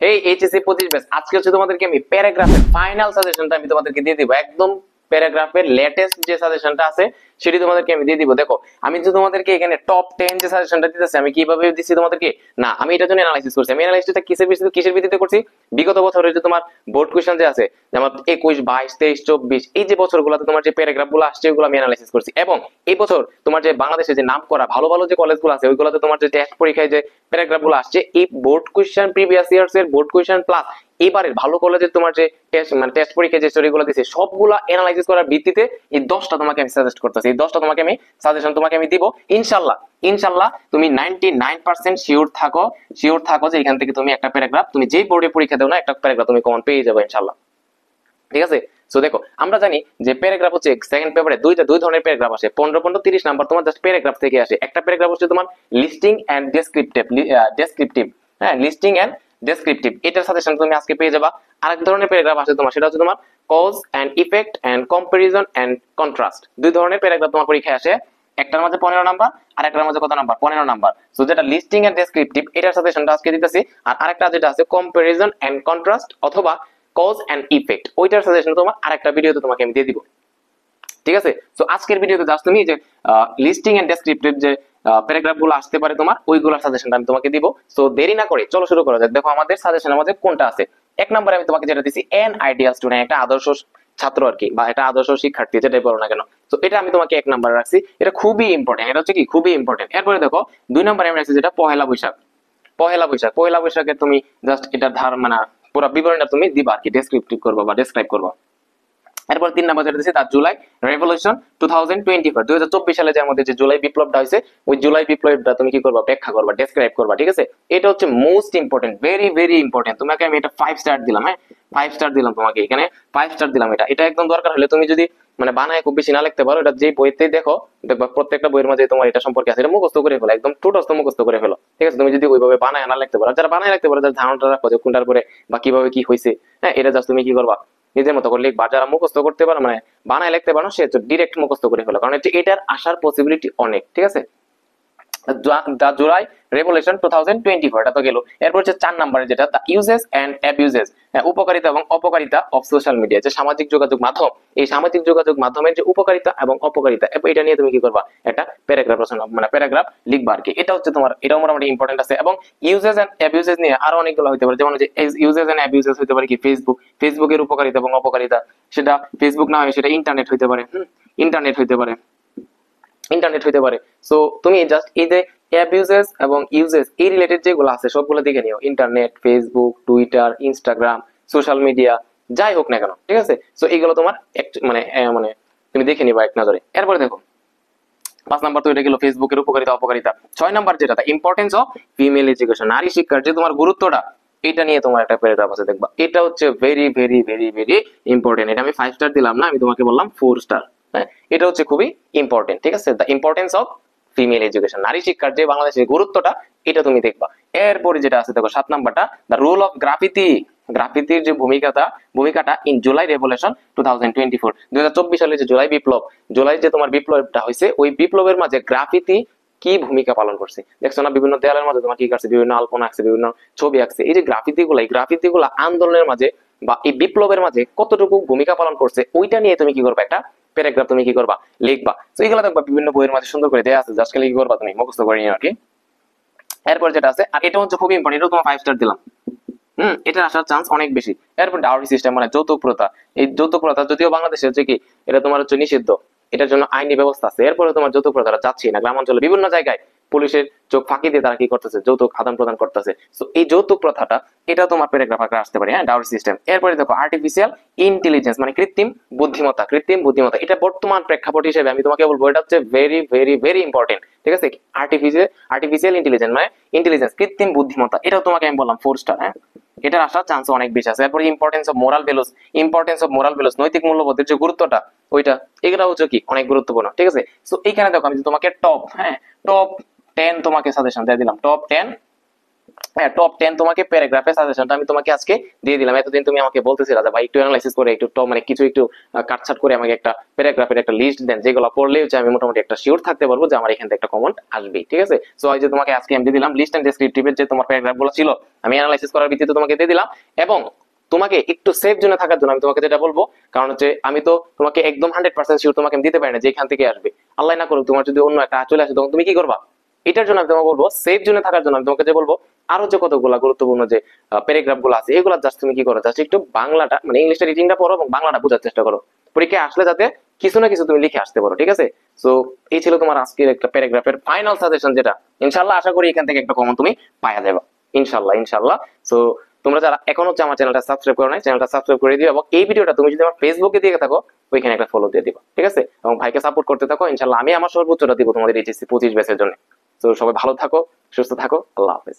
এই HSC 25 batch আজকে হচ্ছে তোমাদেরকে আমি প্যারাগ্রাফের ফাইনাল সাজেশনটা আমি তোমাদেরকে দিয়ে দিব। একদম প্যারাগ্রাফের লেটেস্ট যে সাজেশনটা আছে সেটি তোমাদেরকে আমি দিয়ে দিব। দেখো আমি যে তোমাদেরকে এখানে টপ 10 যে সাজেশনটা দিতেছি আমি কিভাবে দিচ্ছি তোমাদেরকে, না আমি এটার জন্য অ্যানালাইসিস করছি। আমি অ্যানালাইসিসটা কিসের ভিত্তিতে করছি, বিগত বছরের যে তোমার বোর্ড কোশ্চেন যে আছে যেমন 21, 22, 23, 24 এই যে বছরগুলোতে তোমার যে প্যারাগ্রাফগুলো আসছে ওগুলো আমি অ্যানালাইসিস করছি। এবং এই বছর তোমার যে বাংলাদেশে যে নাম করা ভালো ভালো যে কলেজগুলো আছে ওইগুলোতে তোমার যে টেস্ট পরীক্ষায় যে প্যারাগ্রাফগুলো আসছে এই বোর্ড কোশ্চেন প্রিভিয়াস ইয়ার্স এর বোর্ড কোশ্চেন প্লাস এবারের ভালো কলেজের তোমার যে টেস্ট পরীক্ষা যে স্টোরিগুলো দিয়েছে সবগুলা অ্যানালাইসিস করার ভিত্তিতে এই 10টা তোমাকে আমি সাজেস্ট করতেছি। এই 10টা তোমাকে আমি সাজেশন তোমাকে আমি দিব ইনশাআল্লাহ। ইনশাআল্লাহ তুমি 99% শিওর থাকো যে এখান থেকে তুমি একটা প্যারাগ্রাফ তুমি যেই বোর্ডে পরীক্ষা দাও না একটা প্যারাগ্রাফ তুমি কমন পেয়ে যাবে ইনশাআল্লাহ। ঠিক আছে, সো দেখো আমরা জানি যে প্যারাগ্রাফ হচ্ছে সেকেন্ড পেপারে দুই ধরনের প্যারাগ্রাফ আসে, 15 30 নাম্বার তোমার জাস্ট প্যারাগ্রাফ থেকে আসে। একটা প্যারাগ্রাফ হচ্ছে তোমার লিস্টিং এন্ড ডেসক্রিপটিভ, হ্যাঁ লিস্টিং এন্ড ডেসক্রিপটিভ, এটার সাজেশন তুমি আজকে পেয়ে যাবা। আরেক ধরনের প্যারাগ্রাফ আছে তোমার, সেটা হচ্ছে তোমার cause and effect and comparison and contrast. দুই ধরনের প্যারাগ্রাফ তোমার পরীক্ষায় আসে, একটার মধ্যে 15 নাম্বার আর একটার মধ্যে কত নাম্বার, 15 নাম্বার। সো যেটা লিস্টিং এন্ড ডেসক্রিপটিভ এটার সাজেশনটা আজকে দিতেছি, আর আরেকটা যেটা আছে কম্পারিজন এন্ড কন্ট্রাস্ট অথবা কজ এন্ড ইফেক্ট ওইটার সাজেশন তোমার আরেকটা ভিডিওতে তোমাকে আমি দিয়ে দিব। ঠিক আছে, সো আজকের ভিডিওতে জাস্ট তুমি যে লিস্টিং এন্ড ডেসক্রিপটিভ যে প্যারাগ্রাফ গুলো আসতে পারে তোমার ওইগুলোর সাজেশনটা আমি তোমাকে দিব। সো দেরি না করে চলো শুরু করা যাক। দেখো আমাদের সাজেশন আমাদের কোনটা আছে। এক নম্বরে আমি তোমাকে যেটা দিছি এন আইডিয়াল স্টুডেন্ট, একটা আদর্শ ছাত্র আর কি, বা একটা আদর্শ শিক্ষার্থী যেটাই বলো না কেন। তো এটা আমি তোমাকে এক নম্বরে রাখছি, এটা খুবই ইম্পর্টেন্ট, এটা হচ্ছে কি খুবই ইম্পর্টেন্ট। এরপরে দেখো দুই নম্বরে আমি রাখছি যেটা পহেলা বৈশাখ। পহেলা বৈশাখে তুমি জাস্ট এটা মানে পুরো বিবরণটা তুমি দিবা আর কি, ডেসক্রিপটিভ করবা বা ডেসক্রাইব করবা। এরপর 3 নম্বর যেটা দিয়েছে তার জুলাই রেভলিউশন 2024, 2024 সালে যে আমাদের যে জুলাই বিপ্লবটা হয়েছে ওই জুলাই বিপ্লবটা তুমি কি করবা, ব্যাখ্যা করবা, ডেসক্রাইব করবা। ঠিক আছে, এটা হচ্ছে most important, very very important. তোমাকে আমি এটা 5 স্টার দিলাম, হ্যাঁ 5 স্টার দিলাম তোমাকে এখানে, 5 স্টার দিলাম। এটা একদম দরকার হলে তুমি যদি মানে বানায় খুব বেশি না লিখতে পারো, এটা যে বইতে দেখো দেখবা প্রত্যেকটা বইয়ের মাঝে তোমার এটা সম্পর্কে আছে, এটা মুখস্থ করে ফেলো, একদম ঠোঁটস্থ মুখস্থ করে ফেলো। ঠিক আছে, তুমি যদি ওইভাবে বানায় না লিখতে পারো, যারা বানায় লিখতে পারো যারা ধারণাটা রাখো যে কোনটার পরে বা কিভাবে কি হয়েছে, হ্যাঁ এটা জাস্ট তুমি কি করবা নিজের মতো করে লিখবা। যারা মুখস্থ করতে পারো মানে বানায় লিখতে পারো সে ডিরেক্ট মুখস্থ করে ফেলো, কারণ এটার আসার পসিবিলিটি অনেক। ঠিক আছে, দ্য জুলাই রেভলিউশন 2024 এটা তো গেল। এরপর হচ্ছে 4 নম্বরে যেটা দ্য ইউজেস এন্ড অ্যাবিউজেস, উপকারিতা এবং অপকারিতা অফ সোশ্যাল মিডিয়া, যে সামাজিক যোগাযোগ মাধ্যম, এই সামাজিক যোগাযোগ মাধ্যমের যে উপকারিতা এবং অপকারিতা এটা নিয়ে তুমি কি করবা, একটা প্যারাগ্রাফ রচনা মানে প্যারাগ্রাফ লিখবা আর কি। এটা হচ্ছে তোমার এটাও মোটামুটি ইম্পর্টেন্ট আছে। এবং ইউজেস এন্ড অ্যাবিউজেস নিয়ে আরো অনেকগুলো হতে পারে, যেমন যে ইউজেস এন্ড অ্যাবিউজেস হতে পারে কি ফেসবুকের উপকারিতা এবং অপকারিতা, সেটা ফেসবুক না হয় সেটা ইন্টারনেট হইতে পারে, ইন্টারনেট হইতে পারে। সো তুমি জাস্ট এই যে অ্যাবিউজেস এবং ইউজেস এই রিলেটেড যেগুলো আছে সবগুলো দেখে নিও, internet, Facebook, Twitter, Instagram, social media যাই হোক না কেন। ঠিক আছে, সো এইগুলো তোমার মানে মানে তুমি দেখে নিবা এক নজরে। এরপরে দেখো 5 নাম্বার তো এটা গেল ফেসবুকের উপকারিতা অপকারিতা। 6 নাম্বার যেটা ইম্পর্টেন্স অফ ফিমেল এডুকেশন, নারী শিক্ষার যে তোমার গুরুত্বটা এটা নিয়ে তোমার একটা প্যারাগ্রাফ আছে দেখবা। এটা হচ্ছে very very very very important. এটা আমি 5 স্টার দিলাম না, আমি তোমাকে বললাম 4 স্টার। হ্যাঁ এটা হচ্ছে খুবই ইম্পর্টেন্ট। ঠিক আছে, the importance of female education, নারী শিক্ষার যে বাংলাদেশের গুরুত্বটা এটা তুমি দেখবা। এরপরে যেটা আছে দেখো 7 নাম্বারটা দ্য রোল অফ গ্রাফিতির যে ভূমিকাটা ইন জুলাই রেভলিউশন 2024, 2024 সালে যে জুলাই যে তোমার বিপ্লবটা হয়েছে ওই বিপ্লবের মাঝে গ্রাফিতি কি ভূমিকা পালন করছে। দেখছো না বিভিন্ন দেয়ালের মাঝে তোমার কি করছে, বিভিন্ন আলপনা আঁকছে, বিভিন্ন ছবি আঁকছে। এই যে গ্রাফিতি গুলা আন্দোলনের মাঝে বা এই বিপ্লবের মাঝে কতটুকু ভূমিকা পালন করছে ওইটা নিয়ে তুমি কি করবা, একটা প্যারাগ্রাফ তুমি কি করবা, লিখবা। তো এগুলো দেখবা বিভিন্ন বইয়ের মাঝে সুন্দর করে দেয়া আছে, জাস্ট খালি কি করবা তুমি মুখস্থ করে নিও আর কি। এরপর যেটা আছে আর এটা হচ্ছে খুবই ইম্পর্টেন্ট, এটা তোমার 5 স্টার দিলাম। এটা আসার চান্স অনেক বেশি। এরপর ডাউরি সিস্টেম মানে যৌতুক প্রথা, এই যৌতুক প্রথা যদিও বাংলাদেশে হচ্ছে কি এটা তোমার হচ্ছে নিষিদ্ধ, এটার জন্য আইনি ব্যবস্থা আছে। এরপরে তোমার যৌতুক প্রথাটা যাচ্ছে না, গ্রামাঞ্চলে বিভিন্ন জায়গায় পুলিশের চোখ ফাঁকি দিয়ে তারা কি করতেছে, যৌতুক আদান প্রদান করতেছে। তো এই যৌতুক প্রথাটা এটা তোমার প্যারাগ্রাফ আকারে আসতে পারে, হ্যাঁ ডাউরি সিস্টেম। এরপরে দেখো আর্টিফিশিয়াল ইন্টেলিজেন্স মানে কৃত্রিম বুদ্ধিমত্তা, এটা বর্তমান প্রেক্ষাপট হিসেবে আমি তোমাকে বলবো এটা হচ্ছে ভেরি ভেরি ভেরি ইম্পর্টেন্ট। ঠিক আছে, আর্টিফিশিয়াল ইন্টেলিজেন্স মানে ইন্টেলিজেন্স কৃত্রিম বুদ্ধিমত্তা, এটাও তোমাকে আমি বললাম 4 স্টার। হ্যাঁ এটার আসার চান্স অনেক বেশি আছে। এরপরে ইম্পর্টেন্স অফ মোরাল ভ্যালুস, নৈতিক মূল্যবোধের যে গুরুত্বটা ওইটা এগুলা হচ্ছে কি অনেক গুরুত্বপূর্ণ। ঠিক আছে, সো এইখানে দেখো আমি তোমাকে টপ 10 তোমাকে সাজেশন দিয়ে দিলাম, টপ 10 হ্যাঁ, টপ 10 তোমাকে প্যারাগ্রাফের সাজেশনটা আমি তোমাকে আজকে দিয়ে দিলাম। এতদিন তুমি আমাকে বলতেছিলা যে ভাই একটু অ্যানালাইসিস করে একটু মানে কিছু একটু কাটছাট করে আমাকে একটা প্যারাগ্রাফের একটা লিস্ট দেন, যেগুলো পড়লে হচ্ছে আমি মোটামুটি একটা শিওর থাকতে পারবো যে আমার এখান থেকে একটা কমেন্ট আসবে। ঠিক আছে, সো এই যে তোমাকে আজকে আমি দিয়ে দিলাম লিস্ট এন্ড ডেসক্রিপটিভের যে তোমার প্যারাগ্রাফ গুলো ছিল, আমি অ্যানালাইসিস করার ভিত্তিতে তোমাকে দিয়ে দিলাম। এবং তোমাকে একটু সেফ জোনে থাকার জন্য আমি তোমাকে যেটা বলবো, কারণ হচ্ছে আমি তো তোমাকে একদম 100% শিওর তোমাকে আমি দিতে পারি না যে এখান থেকে আসবে। আল্লাহ না করুক তোমার যদি অন্য একটা চলে আসে, তখন তুমি কি করবা? এটার জন্য আমি তোমাকে বলবো, সেফ জোনে থাকার জন্য আমি তোমাকে যে বলবো, আরো যে কতগুলা গুরুত্বপূর্ণ যে প্যারাগ্রাফ গুলো আছে এগুলা জাস্ট তুমি কি করো, জাস্ট একটু বাংলাটা মানে ইংলিশটা রিডিংটা পড়ো এবং বাংলাটা বোঝার চেষ্টা করো। পরীক্ষায় আসলে যাতে কিছু না কিছু তুমি লিখে আসতে পারো। ঠিক আছে, সো এই ছিল তোমার আজকের একটা প্যারাগ্রাফের ফাইনাল সাজেশন, যেটা ইনশাল্লাহ আশা করি এখান থেকে একটা কমন তুমি পাওয়া যাবে ইনশাল্লাহ ইনশাল্লাহ। সো তোমরা যারা এখন হচ্ছে আমার চ্যানেলটা সাবস্ক্রাইব করো নাই, চ্যানেলটা সাবস্ক্রাইব করে দিও, এবং এই ভিডিওটা তুমি যদি আমার ফেসবুকে দিয়ে থাকো ওইখানে একটা ফলো দিয়ে দিবা। ঠিক আছে, এবং ভাইকে সাপোর্ট করতে থাকো, ইনশাল্লাহ আমি আমার সর্বোচ্চটা দিব তোমাদের এইচএসসি 25 ব্যাচের জন্য। তো সবাই ভালো থাকো, সুস্থ থাকো, আল্লাহ হাফেজ।